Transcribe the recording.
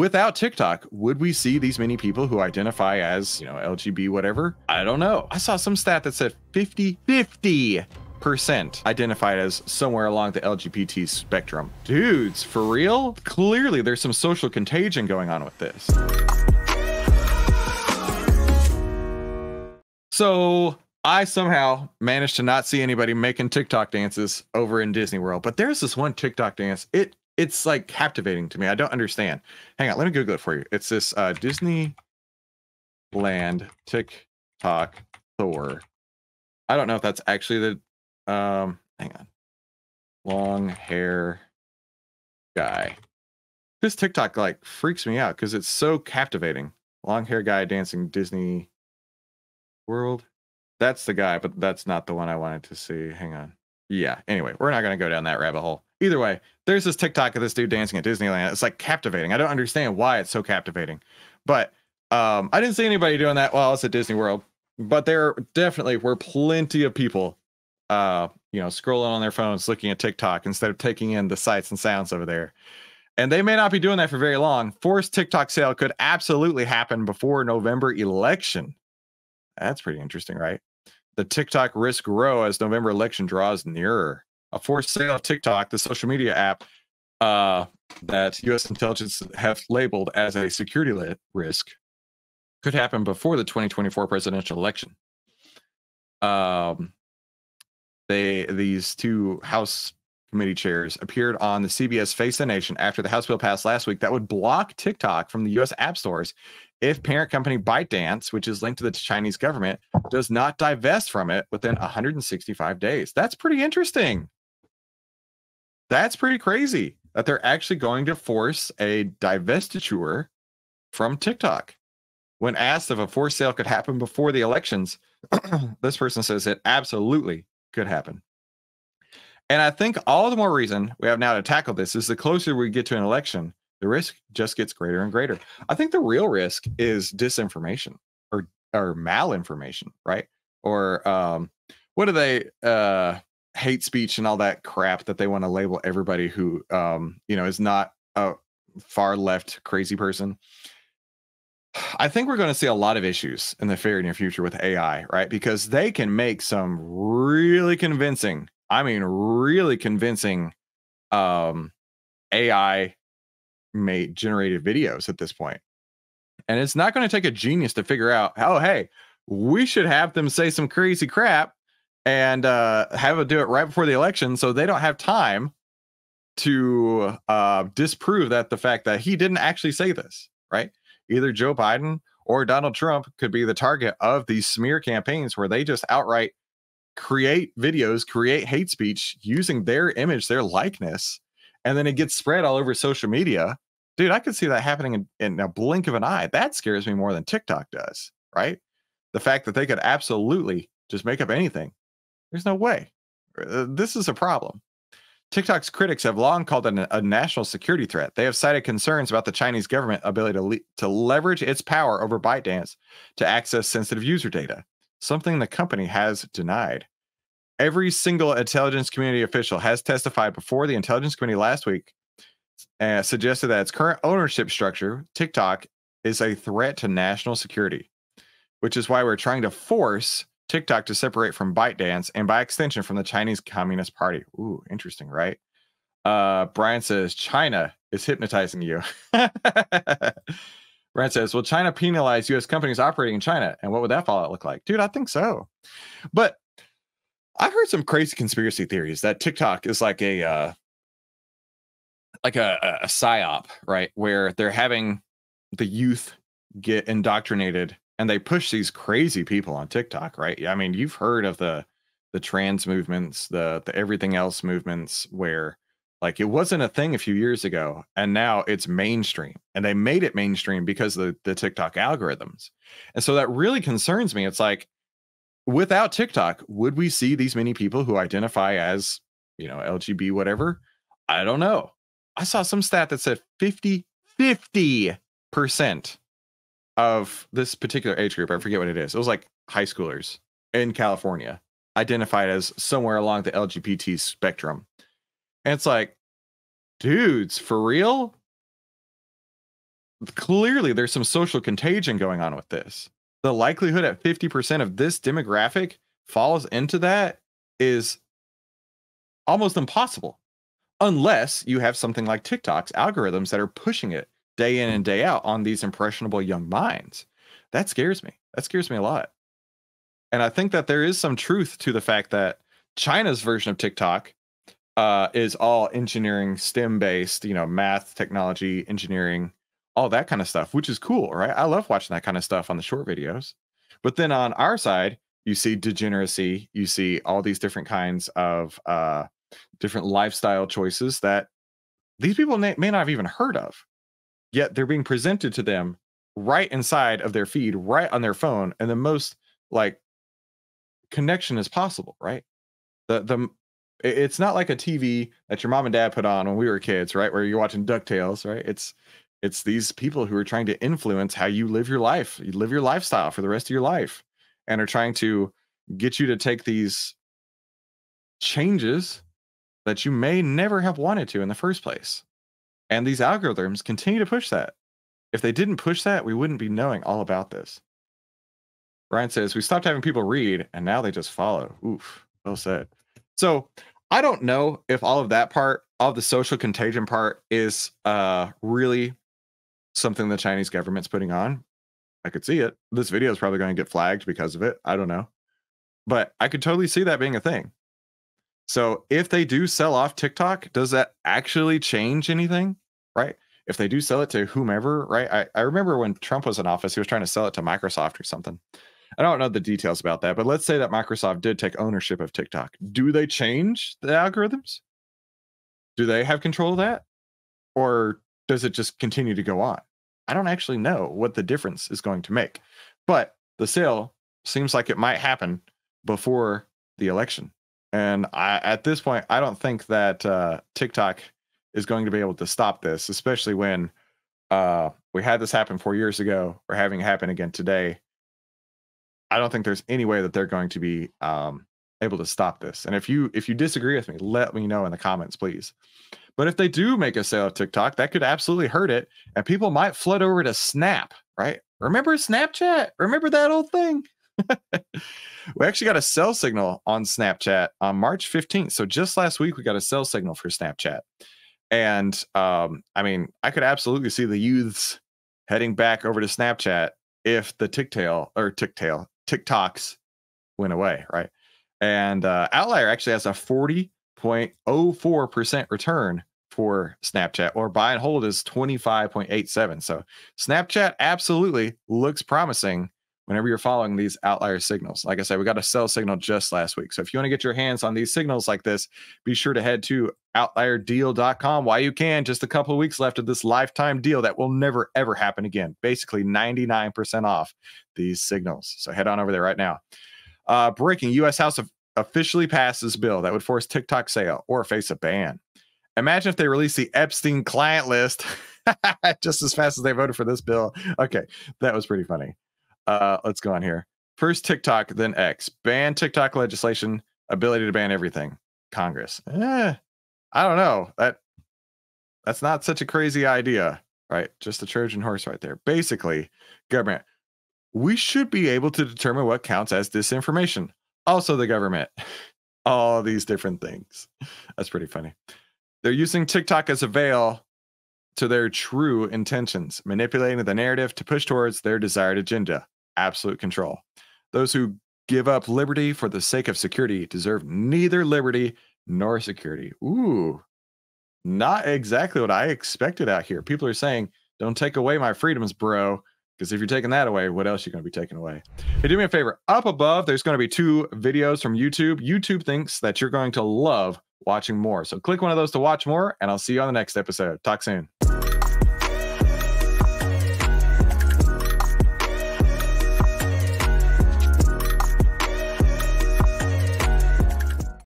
without TikTok, would we see these many people who identify as, LGBT, whatever? I don't know. I saw some stat that said 50% identified as somewhere along the LGBT spectrum. Dudes, for real? Clearly, there's some social contagion going on with this. So I somehow managed to not see anybody making TikTok dances over in Disney World, but there's this one TikTok dance. It's like captivating to me. I don't understand. Hang on, let me Google it for you. It's this Disneyland TikTok Thor. I don't know if that's actually the hang on. Long hair guy. This TikTok like freaks me out because it's so captivating. Long hair guy dancing Disney World. That's the guy, but that's not the one I wanted to see. Hang on. Yeah, anyway, we're not going to go down that rabbit hole. Either way, there's this TikTok of this dude dancing at Disneyland. It's like captivating. I don't understand why it's so captivating. But I didn't see anybody doing that while I was at Disney World. But there definitely were plenty of people, scrolling on their phones, looking at TikTok instead of taking in the sights and sounds over there. And they may not be doing that for very long. Forced TikTok sale could absolutely happen before November election. That's pretty interesting, right? The TikTok risks grow as November election draws nearer. A forced sale of TikTok, the social media app that U.S. intelligence have labeled as a security risk, could happen before the 2024 presidential election. These two House committee chairs appeared on the CBS Face the Nation after the House bill passed last week that would block TikTok from the U.S. app stores if parent company ByteDance, which is linked to the Chinese government, does not divest from it within 165 days. That's pretty interesting. That's pretty crazy that they're actually going to force a divestiture from TikTok. When asked if a forced sale could happen before the elections, this person says it absolutely could happen. And I think all the more reason we have now to tackle this is the closer we get to an election, the risk just gets greater and greater. I think the real risk is disinformation or malinformation, right? Or what are they? Hate speech and all that crap that they want to label everybody who is not a far left crazy person. I think we're going to see a lot of issues in the very near future with AI, right? Because they can make some really convincing, AI made generated videos at this point. And it's not going to take a genius to figure out, oh, hey, we should have them say some crazy crap and have them do it right before the election so they don't have time to disprove that the fact that he didn't actually say this, right? Either Joe Biden or Donald Trump could be the target of these smear campaigns where they just outright create videos, create hate speech using their image, their likeness, and then it gets spread all over social media. Dude, I could see that happening in a blink of an eye. That scares me more than TikTok does, right? The fact that they could absolutely just make up anything. There's no way. This is a problem. TikTok's critics have long called it a national security threat. They have cited concerns about the Chinese government ability to leverage its power over ByteDance to access sensitive user data, something the company has denied. Every single intelligence community official has testified before the intelligence committee last week and suggested that its current ownership structure, TikTok, is a threat to national security, which is why we're trying to force TikTok to separate from ByteDance and by extension from the Chinese Communist Party. Ooh, interesting, right? Brian says, China is hypnotizing you. Brian says, will China penalize U.S. companies operating in China? And what would that fallout look like? Dude, I think so. But I've heard some crazy conspiracy theories that TikTok is like a psyop, right? Where they're having the youth get indoctrinated and they push these crazy people on TikTok, right? I mean, you've heard of the trans movements, the everything else movements where like it wasn't a thing a few years ago and now it's mainstream, and they made it mainstream because of the TikTok algorithms. And so that really concerns me. It's like, without TikTok, would we see these many people who identify as, LGBT, whatever? I don't know. I saw some stat that said 50% of this particular age group, I forget what it is. It was like high schoolers in California identified as somewhere along the LGBT spectrum. And it's like, dudes, for real? clearly there's some social contagion going on with this. The likelihood at 50% of this demographic falls into that is almost impossible, unless you have something like TikTok's algorithms that are pushing it day in and day out on these impressionable young minds. That scares me. That scares me a lot. And I think that there is some truth to the fact that China's version of TikTok is all engineering, STEM based, you know, math, technology, engineering, all that kind of stuff, which is cool, right? I love watching that kind of stuff on the short videos. But then on our side, you see degeneracy, you see all these different kinds of different lifestyle choices that these people may not have even heard of, yet they're being presented to them right inside of their feed, right on their phone, and the most like connection as possible, right? It's not like a TV that your mom and dad put on when we were kids, right? Where you're watching DuckTales, right? It's these people who are trying to influence how you live your life, you live your lifestyle for the rest of your life, and are trying to get you to take these changes that you may never have wanted to in the first place. And these algorithms continue to push that. If they didn't push that, we wouldn't be knowing all about this. Brian says, we stopped having people read and now they just follow. Oof, well said. So I don't know if all of that part, all of the social contagion part is really something the Chinese government's putting on. I could see it. This video is probably going to get flagged because of it. I don't know. But I could totally see that being a thing. So if they do sell off TikTok, does that actually change anything? Right? If they do sell it to whomever, right? I remember when Trump was in office, he was trying to sell it to Microsoft or something. I don't know the details about that, but let's say that Microsoft did take ownership of TikTok. Do they change the algorithms? Do they have control of that? Or does it just continue to go on? I don't actually know what the difference is going to make, but the sale seems like it might happen before the election. And at this point, I don't think that TikTok is going to be able to stop this, especially when we had this happen 4 years ago. We're having it happen again today. I don't think there's any way that they're going to be able to stop this. And if you disagree with me, let me know in the comments, please. But if they do make a sale of TikTok, that could absolutely hurt it. And people might flood over to Snap, right? Remember Snapchat? Remember that old thing? We actually got a sell signal on Snapchat on March 15th. So just last week, we got a sell signal for Snapchat. And I mean, I could absolutely see the youths heading back over to Snapchat if the TikToks went away, right? And OVTLYR actually has a 40.04% return for Snapchat, or buy and hold is 25.87. So Snapchat absolutely looks promising whenever you're following these OVTLYR signals. Like I said, we got a sell signal just last week. So if you want to get your hands on these signals like this, be sure to head to OVTLYRdeal.com while you can. Just a couple of weeks left of this lifetime deal that will never, ever happen again. Basically 99% off these signals. So head on over there right now. Breaking: U.S. House officially passes bill that would force TikTok sale or face a ban. Imagine if they released the Epstein client list just as fast as they voted for this bill. Okay, that was pretty funny. Let's go on here. First TikTok, then X. Ban TikTok legislation, ability to ban everything. Congress. I don't know. That's not such a crazy idea, right? Just a Trojan horse right there. Basically, government. We should be able to determine what counts as disinformation. Also the government. All these different things. That's pretty funny. They're using TikTok as a veil to their true intentions, manipulating the narrative to push towards their desired agenda. Absolute control. Those who give up liberty for the sake of security deserve neither liberty nor security. Ooh, not exactly what I expected out here. People are saying, don't take away my freedoms, bro. Because if you're taking that away, what else are you going to be taking away? Hey, do me a favor. Up above, there's going to be 2 videos from YouTube. YouTube thinks that you're going to love watching more. So click one of those to watch more, and I'll see you on the next episode. Talk soon.